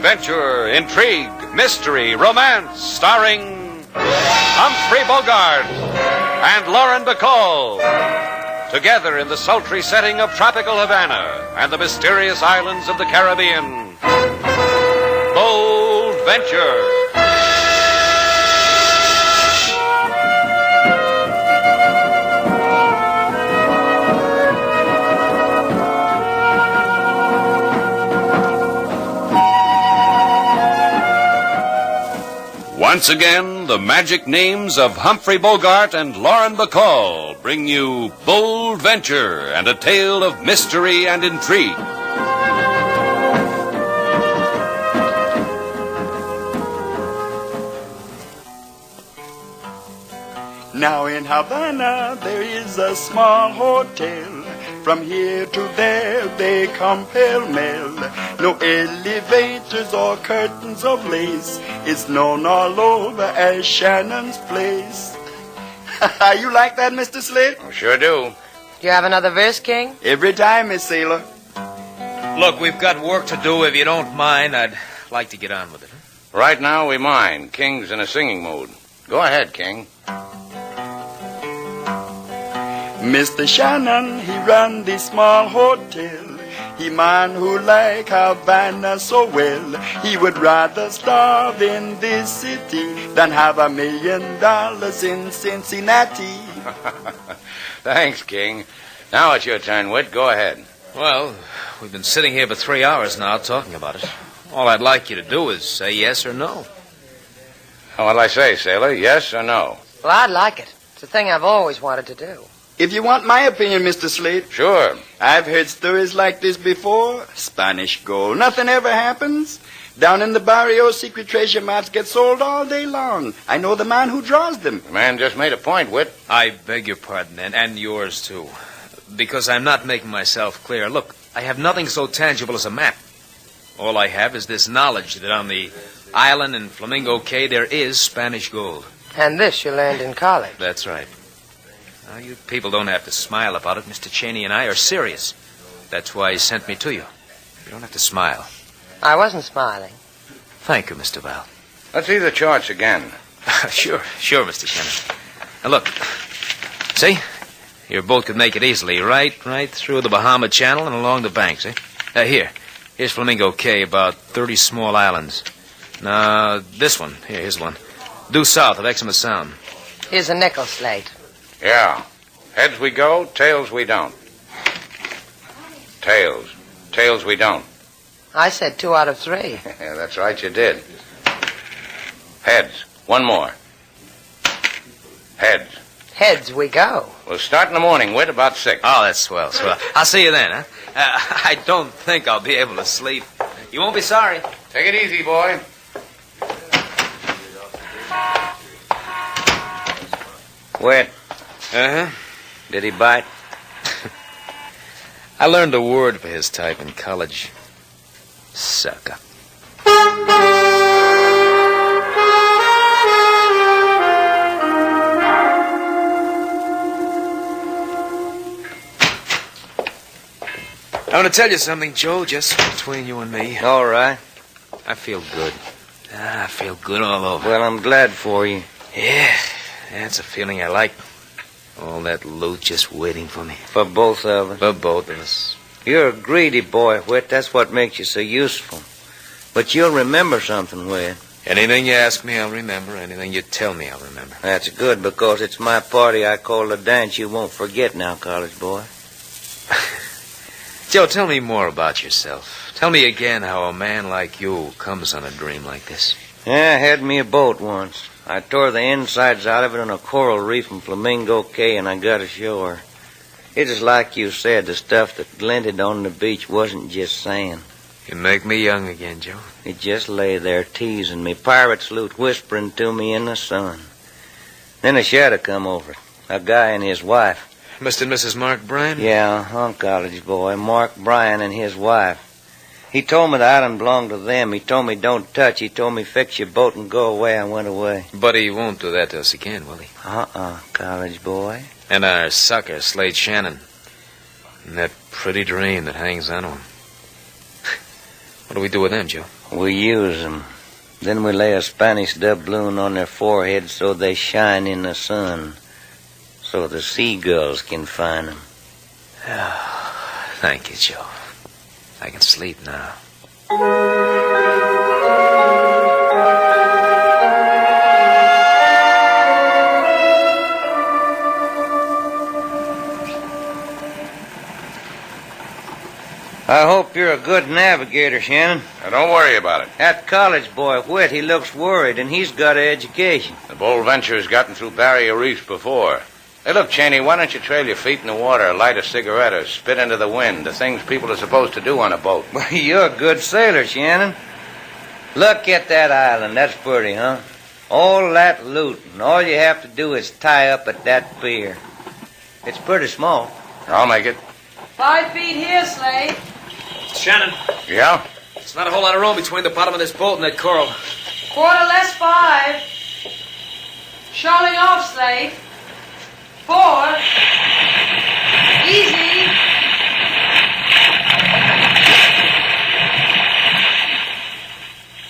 adventure, intrigue, mystery, romance, starring Humphrey Bogart and Lauren Bacall. Together in the sultry setting of tropical Havana and the mysterious islands of the Caribbean. Bold Venture. Once again, the magic names of Humphrey Bogart and Lauren Bacall bring you Bold Venture and a tale of mystery and intrigue. Now in Havana there is a small hotel. From here to there they come pell-mell. No elevators or curtains of lace. It's known all over as Shannon's Place. You like that, Mr. Slade? I sure do. Do you have another verse, King? Every time, Miss Sailor. Look, we've got work to do. If you don't mind, I'd like to get on with it. Huh? Right now we mind. King's in a singing mood. Go ahead, King. Mr. Shannon, he run the small hotel. He man who like Havana so well. He would rather starve in this city than have $1 million in Cincinnati. Thanks, King. Now it's your turn, Whit. Go ahead. Well, we've been sitting here for 3 hours now talking about it. All I'd like you to do is say yes or no. What'll I say, Sailor? Yes or no? Well, I'd like it. It's a thing I've always wanted to do. If you want my opinion, Mr. Slade. Sure. I've heard stories like this before. Spanish gold. Nothing ever happens. Down in the barrio, secret treasure maps get sold all day long. I know the man who draws them. The man just made a point, Whit. I beg your pardon, and yours, too. Because I'm not making myself clear. Look, I have nothing so tangible as a map. All I have is this knowledge that on the island in Flamingo Cay there is Spanish gold. And this you learned in college. That's right. Now, you people don't have to smile about it. Mr. Cheney and I are serious. That's why he sent me to you. You don't have to smile. I wasn't smiling. Thank you, Mr. Val. Let's see the charts again. Sure, Mr. Shannon. Now, look. See? Your boat could make it easily. Right through the Bahama Channel and along the banks, eh? Here's Flamingo Cay, about 30 small islands. Now, this one. Here's one. Due south of Exmouth Sound. Here's a nickel slate. Yeah. Heads we go, tails we don't. Tails. Tails we don't. I said 2 out of 3. Yeah, that's right, you did. Heads. One more. Heads. Heads we go. We'll start in the morning, Whit, about 6. Oh, that's swell. I'll see you then, huh? I don't think I'll be able to sleep. You won't be sorry. Take it easy, boy. Whit. Uh-huh. Did he bite? I learned a word for his type in college. Sucker. I want to tell you something, Joe, just between you and me. All right. I feel good. I feel good all over. Well, I'm glad for you. Yeah, that's a feeling I like. All that loot just waiting for me. For both of us. For both of us. You're a greedy boy, Whit. That's what makes you so useful. But you'll remember something, Whit. Anything you ask me, I'll remember. Anything you tell me, I'll remember. That's good, because it's my party I call the dance you won't forget now, college boy. Joe, tell me more about yourself. Tell me again how a man like you comes on a dream like this. Yeah, I had me a boat once. I tore the insides out of it on a coral reef in Flamingo Cay, and I got ashore. It is like you said, the stuff that glinted on the beach wasn't just sand. You make me young again, Joe. It just lay there teasing me, pirate's loot whispering to me in the sun. Then a shadow come over it, a guy and his wife. Mr. and Mrs. Mark Bryan? Yeah, college boy, Mark Bryan and his wife. He told me the island belonged to them. He told me don't touch. He told me fix your boat and go away. I went away. But he won't do that to us again, will he? College boy. And our sucker, Slade Shannon. And that pretty dream that hangs on to him. What do we do with them, Joe? We use 'em. Then we lay a Spanish doubloon on their foreheads so they shine in the sun, so the seagulls can find 'em. Thank you, Joe. I can sleep now. I hope you're a good navigator, Shannon. Now, don't worry about it. That college boy, Whit, he looks worried, and he's got an education. The Bold Venture's gotten through barrier reefs before. Hey, look, Cheney, why don't you trail your feet in the water, light a cigarette, or spit into the wind, the things people are supposed to do on a boat? Well, you're a good sailor, Shannon. Look at that island. That's pretty, huh? All that loot, and all you have to do is tie up at that pier. It's pretty small. I'll make it. 5 feet here, Slade. Shannon, Yeah? there's not a whole lot of room between the bottom of this boat and that coral. Quarter less 5. Shoaling off, Slade. 4. Easy.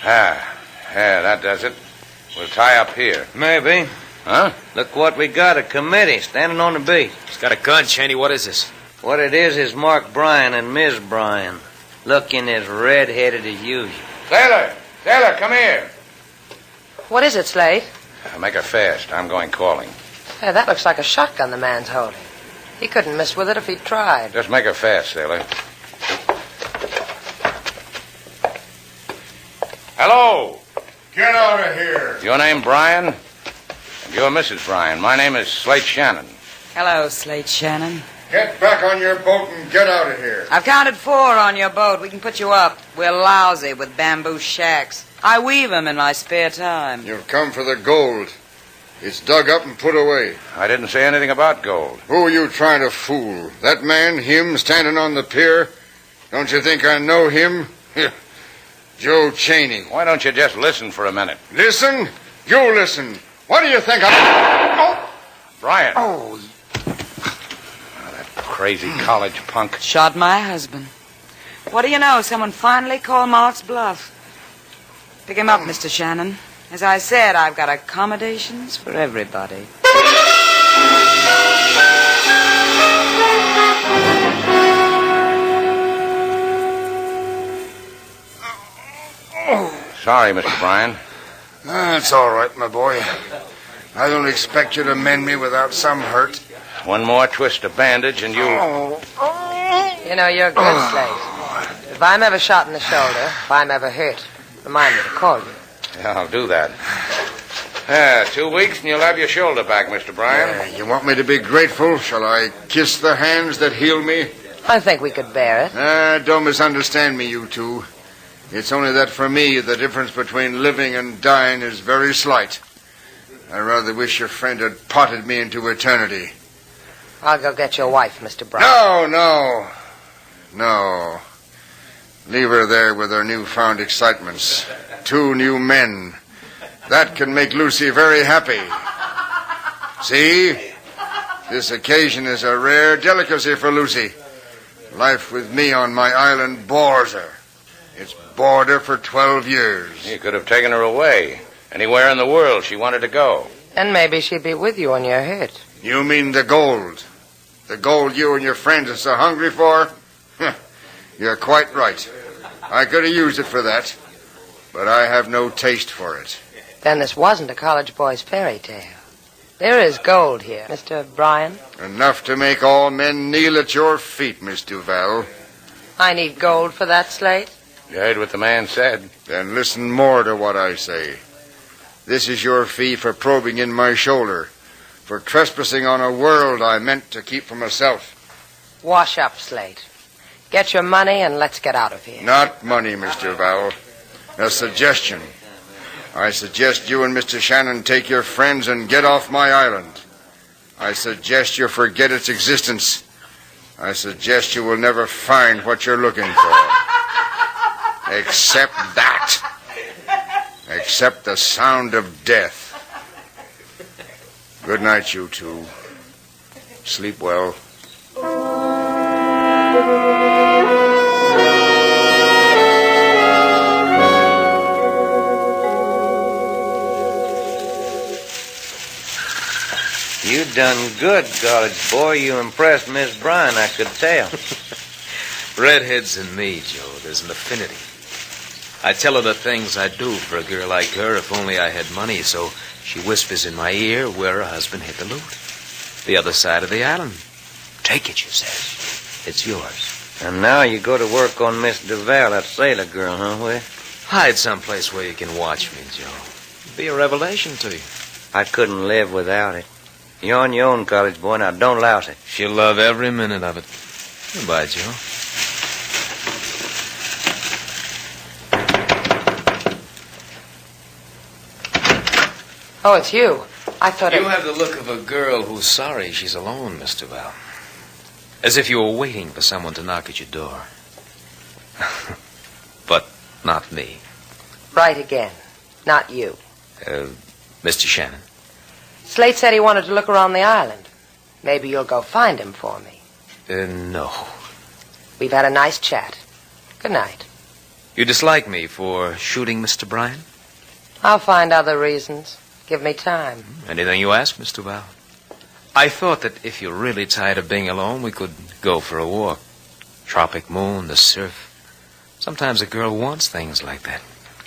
Yeah, that does it. We'll tie up here. Maybe. Huh? Look what we got, a committee standing on the beach. He's got a gun, Cheney. What is this? What it is Mark Bryan and Miss Bryan, looking as red-headed as usual. Sailor, come here. What is it, Slade? Make her fast. I'm going calling. Hey, that looks like a shotgun the man's holding. He couldn't miss with it if he tried. Just make her fast, sailor. Hello. Get out of here. Your name Bryan? And you're Mrs. Bryan. My name is Slate Shannon. Hello, Slate Shannon. Get back on your boat and get out of here. I've counted 4 on your boat. We can put you up. We're lousy with bamboo shacks. I weave 'em in my spare time. You've come for the gold. It's dug up and put away. I didn't say anything about gold. Who are you trying to fool? That man, him, standing on the pier? Don't you think I know him? Joe Cheney. Why don't you just listen for a minute? Listen? You listen. What do you think of... Oh! Bryan. Oh, That crazy college punk. Shot my husband. What do you know? Someone finally called Mark's bluff. Pick him up, Mr. Shannon. As I said, I've got accommodations for everybody. Sorry, Mr. Bryan. that's all right, my boy. I don't expect you to mend me without some hurt. One more twist of bandage and you... You know, you're good, Slade. If I'm ever shot in the shoulder, if I'm ever hurt, remind me to call you. Yeah, I'll do that. 2 weeks and you'll have your shoulder back, Mr. Bryan. You want me to be grateful? Shall I kiss the hands that heal me? I think we could bear it. Don't misunderstand me, you two. It's only that for me, the difference between living and dying is very slight. I rather wish your friend had potted me into eternity. I'll go get your wife, Mr. Bryan. No. Leave her there with her newfound excitements. 2 new men. That can make Lucy very happy. See? This occasion is a rare delicacy for Lucy. Life with me on my island bores her. It's bored her for 12 years. You could have taken her away. Anywhere in the world she wanted to go. And maybe she'd be with you when you're hurt. You mean the gold? The gold you and your friends are so hungry for? You're quite right. I could have used it for that. But I have no taste for it. Then this wasn't a college boy's fairy tale. There is gold here, Mr. Bryan. Enough to make all men kneel at your feet, Miss Duval. I need gold for that, Slate. You heard what the man said. Then listen more to what I say. This is your fee for probing in my shoulder, for trespassing on a world I meant to keep for myself. Wash up, Slate. Get your money and let's get out of here. Not money, Mr. Val. A suggestion. I suggest you and Mr. Shannon take your friends and get off my island. I suggest you forget its existence. I suggest you will never find what you're looking for. Except that. Except the sound of death. Good night, you two. Sleep well. You done good, college boy. You impressed Miss Bryan, I could tell. Redheads and me, Joe, there's an affinity. I tell her the things I'd do for a girl like her if only I had money, so she whispers in my ear where her husband hid the loot. The other side of the island. Take it, she says. It's yours. And now you go to work on Miss Duval, that sailor girl, huh, Will? Hide someplace where you can watch me, Joe. It'd be a revelation to you. I couldn't live without it. You're on your own, college boy. Now, don't louse it. She'll love every minute of it. Goodbye, Joe. Oh, it's you. I thought You have the look of a girl who's sorry she's alone, Mr. Val. As if you were waiting for someone to knock at your door. But not me. Right again. Not you. Mr. Shannon. Slate said he wanted to look around the island. Maybe you'll go find him for me. No. We've had a nice chat. Good night. You dislike me for shooting Mr. Bryan? I'll find other reasons. Give me time. Anything you ask, Mr. Val. I thought that if you're really tired of being alone, we could go for a walk. Tropic moon, the surf. Sometimes a girl wants things like that.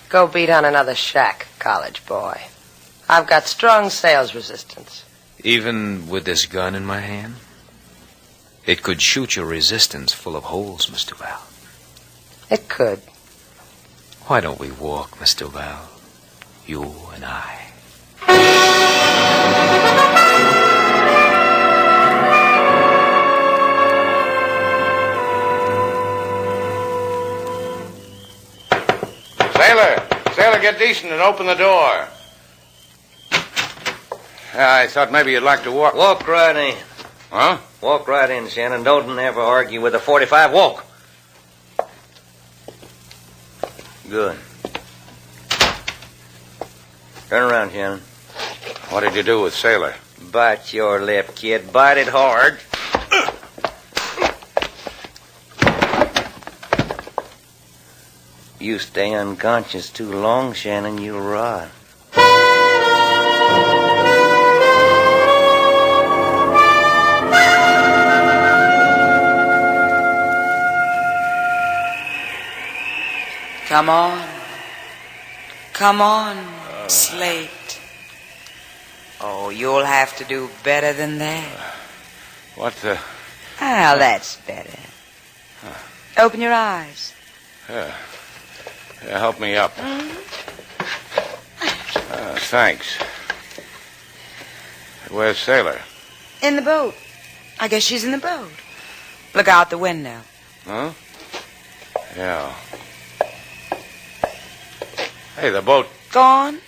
Go beat on another shack, college boy. I've got strong sales resistance. Even with this gun in my hand? It could shoot your resistance full of holes, Mr. Val. It could. Why don't we walk, Mr. Val? You and I. Sailor, get decent and open the door. I thought maybe you'd like to walk. Walk right in. Huh? Walk right in, Shannon. Don't ever argue with a 45. Walk. Good. Turn around, Shannon. What did you do with Sailor? Bite your lip, kid. Bite it hard. You stay unconscious too long, Shannon, you'll rot. Come on. Come on, Slate. Oh, you'll have to do better than that. What the... Well, that's better. Open your eyes. Help me up. Thanks. Where's Sailor? In the boat. I guess she's in the boat. Look out the window. Huh? Yeah. Hey, the boat... Gone?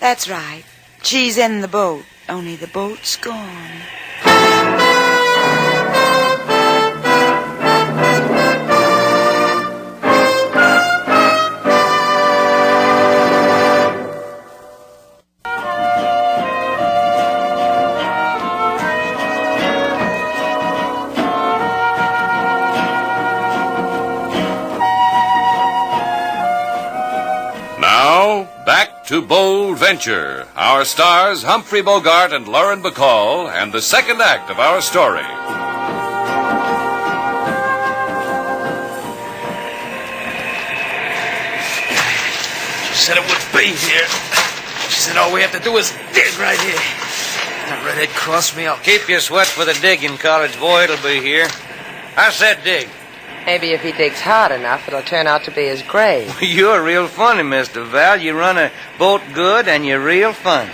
That's right. She's in the boat, only the boat's gone. To Bold Venture, our stars Humphrey Bogart and Lauren Bacall, and the second act of our story. She said it would be here. She said all we have to do is dig right here. That redhead crossed me up. Keep your sweat for the digging, college boy. It'll be here. I said dig. Maybe if he digs hard enough, it'll turn out to be his grave. You're real funny, Mr. Val. You run a boat good, and you're real funny.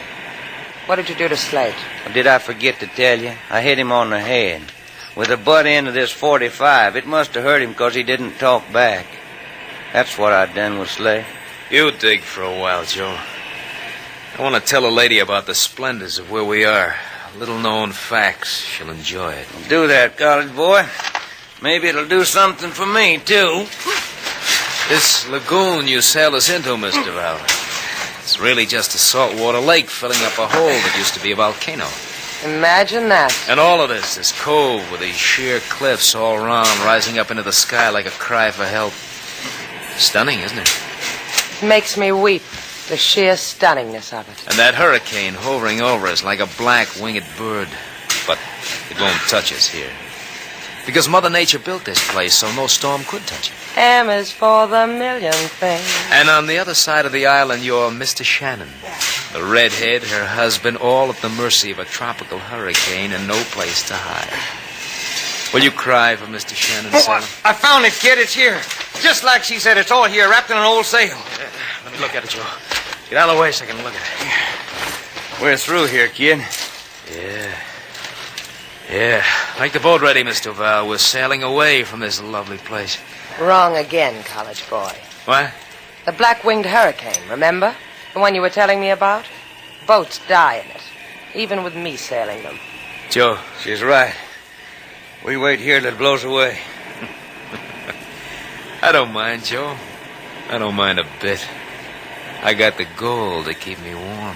What did you do to Slate? Did I forget to tell you? I hit him on the head with the butt end of this 45. It must have hurt him because he didn't talk back. That's what I done with Slate. You dig for a while, Joe. I want to tell a lady about the splendors of where we are. Little-known facts. She'll enjoy it. Do that, college boy. Maybe it'll do something for me, too. This lagoon you sailed us into, Mr. Val, it's really just a saltwater lake filling up a hole that used to be a volcano. Imagine that. And all of this cove with these sheer cliffs all around, rising up into the sky like a cry for help. Stunning, isn't it? It makes me weep. The sheer stunningness of it. And that hurricane hovering over us like a black winged bird. But it won't touch us here. Because Mother Nature built this place so no storm could touch it. M is for the million things. And on the other side of the island, you're Mr. Shannon. The redhead, her husband, all at the mercy of a tropical hurricane and no place to hide. Will you cry for Mr. Shannon, Sailor? I found it, kid. It's here. Just like she said, it's all here, wrapped in an old sail. Let me look at it, Joe. Get out of the way so I can look at it. We're through here, kid. Yeah. Make the boat ready, Miss Duval. We're sailing away from this lovely place. Wrong again, college boy. What? The black-winged hurricane, remember? The one you were telling me about? Boats die in it, even with me sailing them. Joe. She's right. We wait here till it blows away. I don't mind, Joe. I don't mind a bit. I got the gold to keep me warm.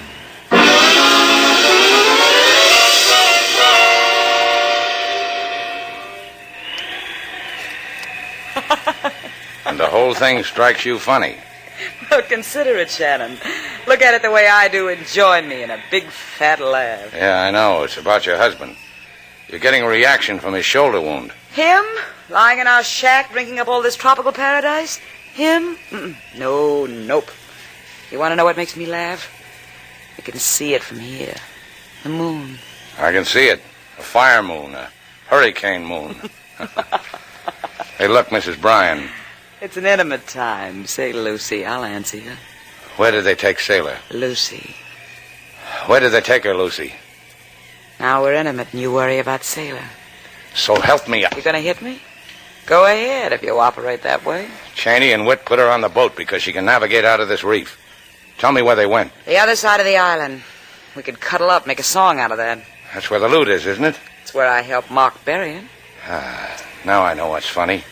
And the whole thing strikes you funny. Well, consider it, Shannon. Look at it the way I do and join me in a big fat laugh. Yeah, I know. It's about your husband. You're getting a reaction from his shoulder wound. Him? Lying in our shack, drinking up all this tropical paradise? Him? No, nope. You want to know what makes me laugh? I can see it from here. The moon. I can see it. A fire moon, a hurricane moon. Hey, look, Mrs. Bryan. It's an intimate time. Say, Lucy, I'll answer you. Where did they take Sailor? Lucy. Where did they take her, Lucy? Now we're intimate and you worry about Sailor. So help me. You gonna hit me? Go ahead if you operate that way. Cheney and Witt put her on the boat because she can navigate out of this reef. Tell me where they went. The other side of the island. We could cuddle up, make a song out of that. That's where the loot is, isn't it? It's where I helped Mark bury him. Now I know what's funny.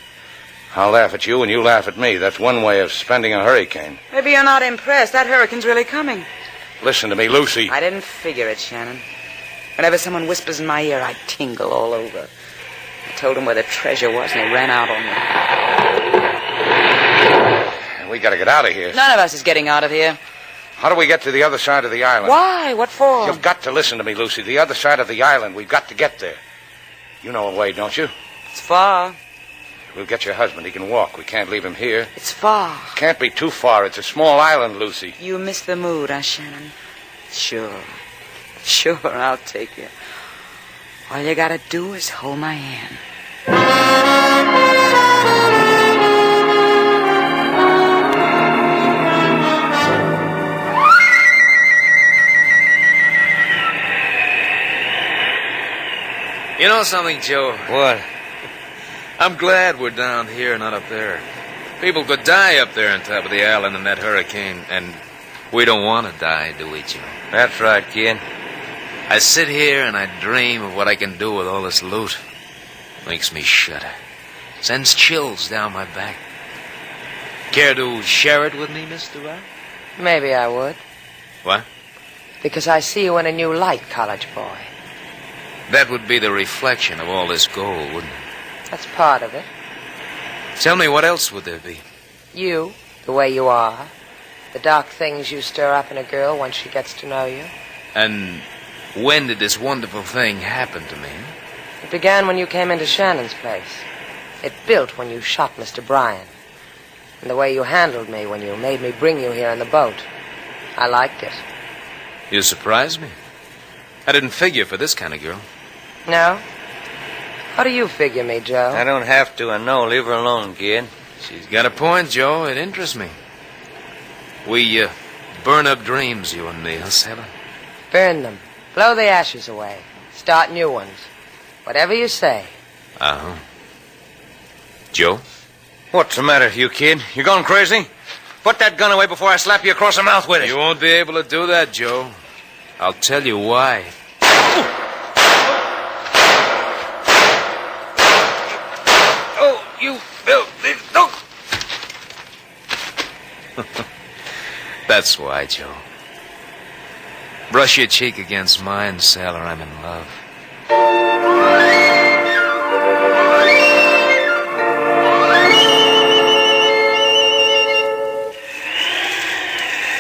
I'll laugh at you and you laugh at me. That's one way of spending a hurricane. Maybe you're not impressed. That hurricane's really coming. Listen to me, Lucy. I didn't figure it, Shannon. Whenever someone whispers in my ear, I tingle all over. I told them where the treasure was, and they ran out on me. We gotta get out of here. None of us is getting out of here. How do we get to the other side of the island? Why? What for? You've got to listen to me, Lucy. The other side of the island. We've got to get there. You know a way, don't you? It's far. We'll get your husband. He can walk. We can't leave him here. It's far. Can't be too far. It's a small island, Lucy. You miss the mood, huh, Shannon? Sure. Sure, I'll take you. All you gotta do is hold my hand. You know something, Joe? What? I'm glad we're down here, not up there. People could die up there on top of the island in that hurricane, and we don't want to die, do we, Joe? That's right, kid. I sit here and I dream of what I can do with all this loot. Makes me shudder. Sends chills down my back. Care to share it with me, Mr. Duval? Maybe I would. What? Because I see you in a new light, college boy. That would be the reflection of all this gold, wouldn't it? That's part of it. Tell me, what else would there be? You, the way you are. The dark things you stir up in a girl once she gets to know you. And when did this wonderful thing happen to me? It began when you came into Shannon's place. It built when you shot Mr. Bryan. And the way you handled me when you made me bring you here in the boat. I liked it. You surprised me. I didn't figure for this kind of girl. No? How do you figure me, Joe? I don't have to, I know. Leave her alone, kid. She's got a point, Joe. It interests me. We burn up dreams, you and me, huh, Sailor? Burn them. Blow the ashes away. Start new ones. Whatever you say. Uh-huh. Joe? What's the matter with you, kid? You gone crazy? Put that gun away before I slap you across the mouth with it. You won't be able to do that, Joe. I'll tell you why. Oh, you filthy... Oh. That's why, Joe. Brush your cheek against mine, sailor. I'm in love.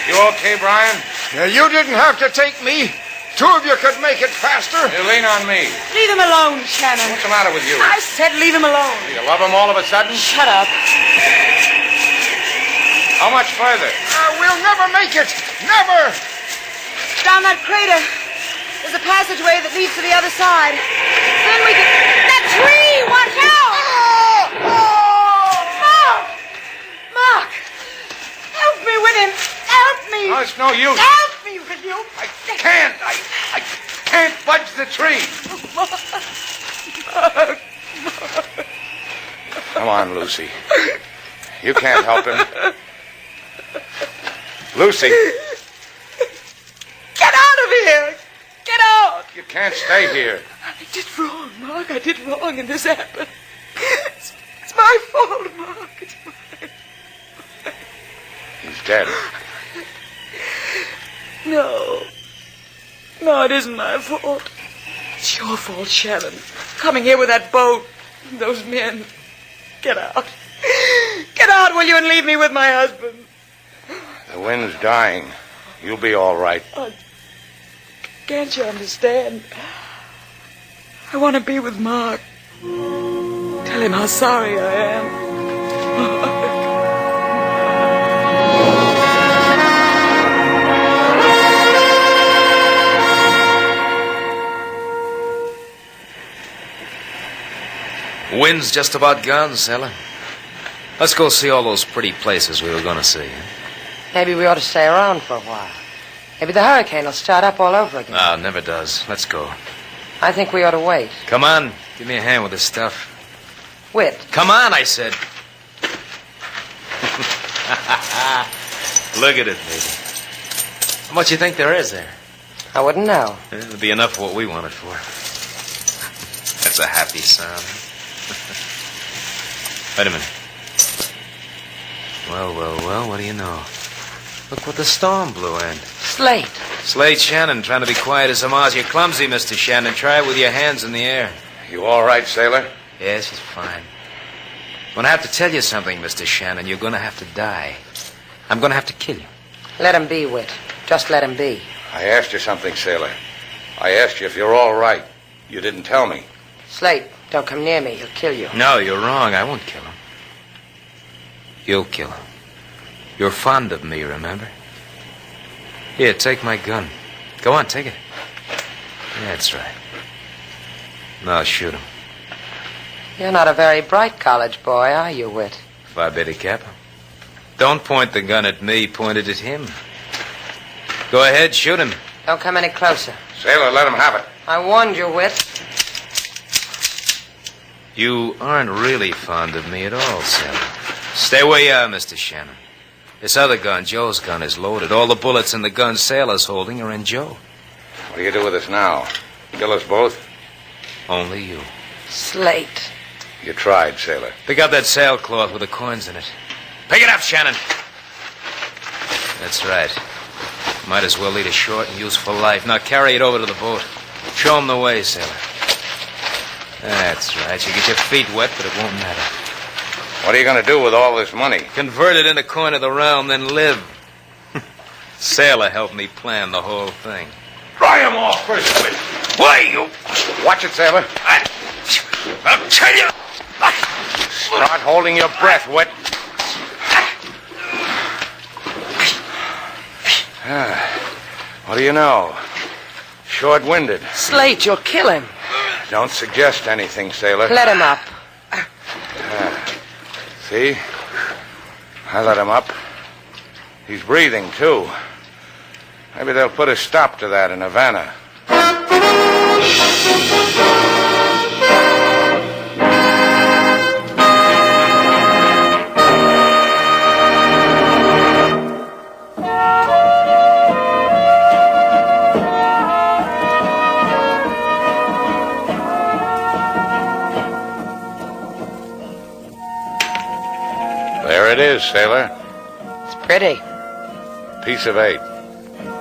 You okay, Brian? You didn't have to take me. Two of you could make it faster. You lean on me. Leave him alone, Shannon. What's the matter with you? I said leave him alone. You love him all of a sudden? Shut up. How much further? We'll never make it. Never. Down that crater. There's a passageway that leads to the other side. Then we can... That tree! Watch out! Mark! Mark! Help me with him! Help me! No, it's no use. Help me with you! I can't budge the tree. Come on, Lucy. You can't help him. Lucy. Get out of here! Get out! You can't stay here. I did wrong, Mark. I did wrong, and this happened. It's my fault, Mark. It's mine. He's dead. No. No, it isn't my fault. It's your fault, Shannon. Coming here with that boat. Those men. Get out. Get out, will you, and leave me with my husband. The wind's dying. You'll be all right. Can't you understand? I want to be with Mark. Tell him how sorry I am. Wind's just about gone, sailor. Let's go see all those pretty places we were going to see. Maybe we ought to stay around for a while. Maybe the hurricane will start up all over again. No, it never does. Let's go. I think we ought to wait. Come on. Give me a hand with this stuff. Whit. Come on, I said. Look at it, baby. How much you think there is there? I wouldn't know. It'll be enough for what we want it for. That's a happy sound. Wait a minute. Well, what do you know? Look what the storm blew in. Slate. Slade Shannon, trying to be quiet as a mouse. You're clumsy, Mr. Shannon. Try it with your hands in the air. You all right, sailor? Yes, she's fine. When I have to tell you something, Mr. Shannon, you're going to have to die. I'm going to have to kill you. Let him be, Whit. Just let him be. I asked you something, sailor. I asked you if you're all right. You didn't tell me. Slate, don't come near me. He'll kill you. No, you're wrong. I won't kill him. You'll kill him. You're fond of me, remember? Here, take my gun. Go on, take it. That's right. Now shoot him. You're not a very bright college boy, are you, Whit? Phi Beta Kappa. Don't point the gun at me. Point it at him. Go ahead, shoot him. Don't come any closer. Sailor, let him have it. I warned you, Whit. You aren't really fond of me at all, Sailor. Stay where you are, Mr. Shannon. This other gun, Joe's gun, is loaded. All the bullets in the gun Sailor's holding are in Joe. What do you do with us now? Kill us both? Only you. Slate. You tried, sailor. Pick up that sailcloth with the coins in it. Pick it up, Shannon. That's right. Might as well lead a short and useful life. Now carry it over to the boat. Show 'em the way, sailor. That's right. You get your feet wet, but it won't matter. What are you going to do with all this money? Convert it into coin of the realm, then live. Sailor helped me plan the whole thing. Dry him off first, Whit. Why, you... Watch it, sailor. I'll tell you. Start holding your breath, Whit. What do you know? Short-winded. Slate, you'll kill him. Don't suggest anything, sailor. Let him up. See? I let him up. He's breathing, too. Maybe they'll put a stop to that in Havana. There it is, sailor. It's pretty. Piece of 8.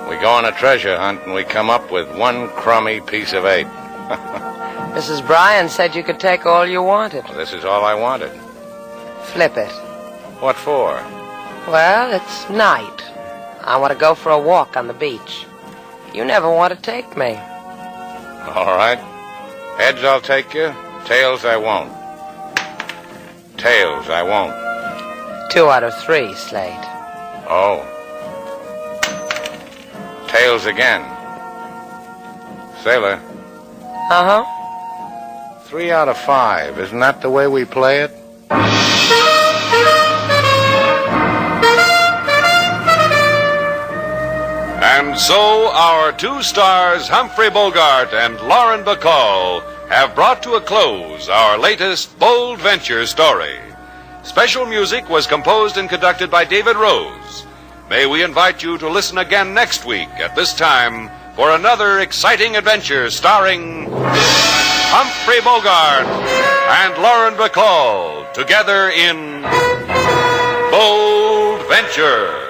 We go on a treasure hunt and we come up with one crummy piece of 8. Mrs. Bryan said you could take all you wanted. Well, this is all I wanted. Flip it. What for? Well, it's night. I want to go for a walk on the beach. You never want to take me. All right. Heads, I'll take you. Tails, I won't. Tails, I won't. 2 out of 3, Slate. Oh. Tails again. Sailor, Uh-huh. 3 out of 5. Isn't that the way we play it? And so our 2 stars, Humphrey Bogart and Lauren Bacall, have brought to a close our latest bold venture story. Special music was composed and conducted by David Rose. May we invite you to listen again next week at this time for another exciting adventure starring Humphrey Bogart and Lauren Bacall together in Bold Venture.